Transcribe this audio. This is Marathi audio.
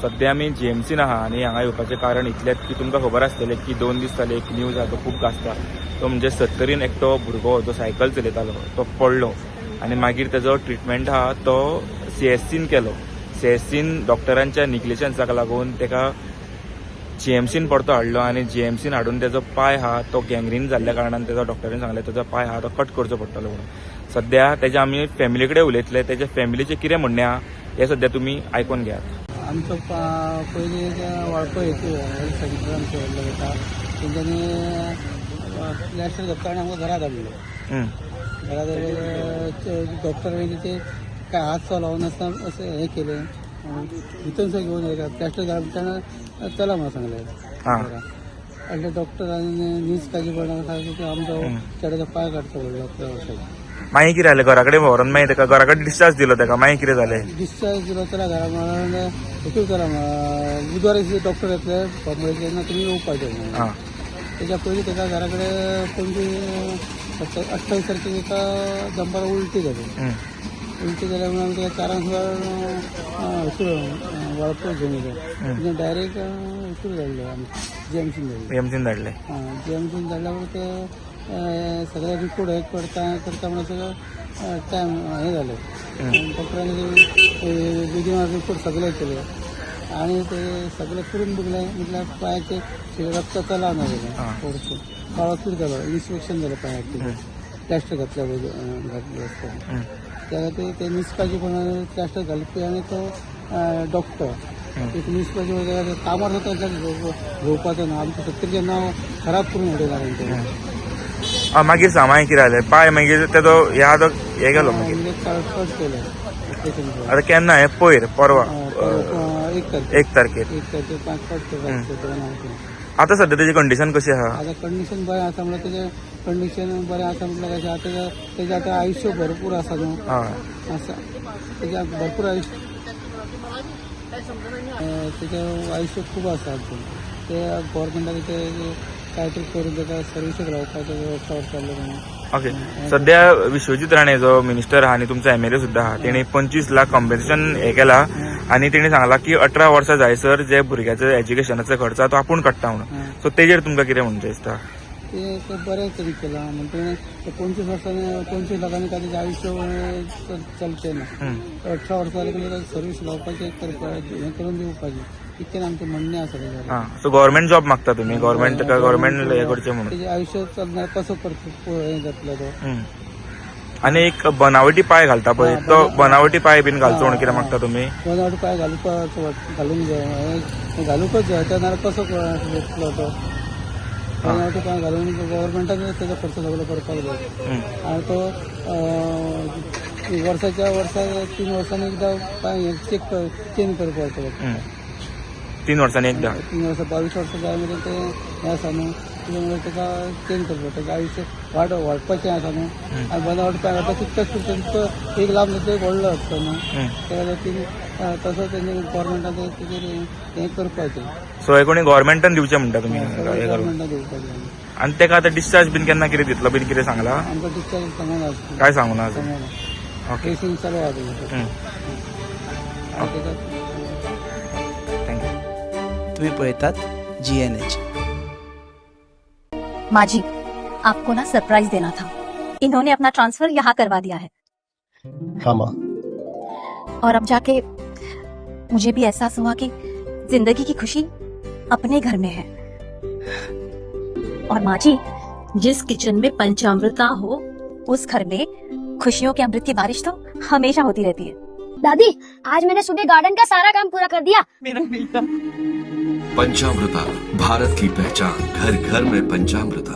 सध्या आमी जीएमसीन आहा आनी हांगा येवपाचें कारण इतलेंच की तुमकां खबर आसतलें की 2 दीस जाले एक न्यूज आहा तो खूब गाजता. तो म्हणजे 70 एकटो भुरगो जो सायकल चलयतालो तो पडलो आनी मागीर तेजो ट्रिटमेंट आहा तो सीएससीन केलो. सीएससीन डॉक्टरांच्या निग्लिजन्साक लागून तेका जीएमसीन परतो हाडलो आनी जीएमसीन हाडून तेजो पाय आहा तो गँग्रीन जाल्ल्या कारणान तेजो डॉक्टरांनी सांगलें तेजो पाय आहा तो कट करचो पडटलो म्हणून. सध्या तेजे आमी फॅमिली कडेन उलयतले, तेज्या फॅमिलीचें कितें म्हणणें आहा हें सध्या तुमी आयकून घेयात. आमचो पयलीं वळखो हेल्थ सेंटर आमचो व्हडलो वता तेंच्यांनी प्लॅस्टर घातलो आनी आमकां घरा धाडलो. घरा धाडले डॉक्टरांनी ते काय हात लावून नासतना अशें हें केलें भितर सुद्दां घेवन येयला प्लॅस्टर घालतना चला म्हणून सांगलें. आनी डॉक्टरांनी न्हीज काजी पडना सांगलें की आमचो चेड्याचो पाय काडचो पडलो डॉक्टराक. मागीर कितें जालें घरा कडेन व्हरून मागीर तेका घरा कडेन डिस्चार्ज दिलो तेका मागीर कितें जालें? डिस्चार्ज दिलो चला घरा म्हणून हेतू चला बुधवार डॉक्टर येतले फॉर्मलिटी तेन्ना तुमी येवपाचें म्हणून. तेच्या पयलीं तेका घरा कडेन 28 तारखेक एका दंपार उलटी जाली. उलटी जाल्या म्हणून आमी तेका 4 सुद्दां वळखो घेवन येयलो. डायरेक्ट हेतूर धाडले आमी जीएमसीन धाडले. जीएमसीन धाडल्या ते सगळे रिपोर्ट हे करता म्हणून सगळं टायम हे जालें. डॉक्टरांनी बेगीन रिपोर्ट सगळे केले आणि ते सगळे करून बघले म्हटल्यार पांयाचे रक्त चला ना जालें. काळोखूर जालो, इन्स्पेक्शन जालें पांयाक प्लॅस्टर घातले आसतना त्या ते निसपाचेपणान प्लॅस्टर घालपी आनी तो डॉक्टर एक निसपाचे कामार जाता घेवपाचो ना. आमचें 70 नांव खराब करून उडयला तेंच्यानी. मागीर मागीर कितें जालें? पाय मागीर तेजो हे गेलो मागीर कट केलो. आतां केन्ना हें पयर परवा 1 तारखेर 5 कट केलो. आतां सध्या तेजी कंडिशन कशी आहा? आतां कंडिशन बरें आसा म्हळ्यार तेजें कंडिशन बरें आसा म्हटल्यार कशें आतां तेजें आतां आयुश्य भरपूर आसा न्हू. आसा तेजें भरपूर आयुश्य तेजें आयुश्य खूब आसा अजून. ते गव्हर्मेंटान ते काय तरी करून तेका सर्विसीक रावपाचो वेवस्था करतलो म्हणून. ओके. सध्या विश्वजीत राणे जो मिनिस्टर आहा आनी तुमचो एमएलए सुद्दां आहा तेणी 25 लाख कॉम्पेन्सेशन हे केला आनी तेणी सांगला की 18 वर्सां जायसर जे भुरग्याचो एज्युकेशनाचो खर्च तो आपूण काडटा म्हणून. सो तेजेर तुमकां कितें म्हणचें दिसता? ते बरें तरी केलां म्हणजे ते 25 वर्सांनी 25 लाखांनी काय तेजें आयुश्य चलचें ना. 18 वर्सां जाली सर्वीस लावपाचें करपाचें हें करून दिवपाचें इतकें आमचें म्हणणें आसा तेजेर. सो गव्हर्मेंट जॉब मागता तुमी गव्हर्मेंट हे करचें म्हणून. तेजें आयुश्य चलना कसो करचो हें जातलो तो. आनी एक बनावटी पाय घालता पळय तो बनावटी पाय बीन घालचो म्हणून कितें मागता तुमी? बनावटी पाय घालूंक जाय घालूंकच जाय तेन्ना कसो जातलो तो. बनावटी पाय घालून गव्हर्मेंटान तेजो खर्च सगळो करपाक जाय. आनी तो वर्साच्या 3 वर्सांनी एकदां पाय चेंज करपाक पडटा. 3 वर्सांनी एकदां. 3 वर्सां 22 वर्सां जाय मेरेन ते हें आसा न्हू त्यामुळे तेका चेंज करपाक तेजें आयुश्य वाडपाचें आसा न्हू. आनी बनावटी पाय घालता तितको एक लाभ जाता एक व्हडलो आसता न्हू. त्या खातीर तसो तेणी गव्हर्मेंटान तेजेर हें करपाचें. सो हे कोणी गव्हर्मेंटान दिवचें म्हणटा तुमी? गव्हर्मेंटान दिवपाचें. आनी तेका आतां डिस्चार्ज बीन केन्ना कितें दितलो बीन कितें सांगला? आमकां डिस्चार्ज सांगना काय सांगूना अजून? ओके. केसींग चालू आहा तेजें. थँक्यू. तुम्ही पळयतात GNH. माजी, आपको ना सरप्राइज देना था. इन्होंने अपना ट्रांसफर यहाँ करवा दिया है. हाँ माँ. और अब जाके मुझे भी एहसास हुआ कि जिंदगी की खुशी अपने घर में है. और माँ जी, जिस किचन में पंचामृता हो उस घर में खुशियों के अमृत की बारिश तो हमेशा होती रहती है. दादी, आज मैंने सुबह गार्डन का सारा काम पूरा कर दिया. मेरा बेटा. पंचामृता, भारत की पहचान, घर घर में पंचामृता.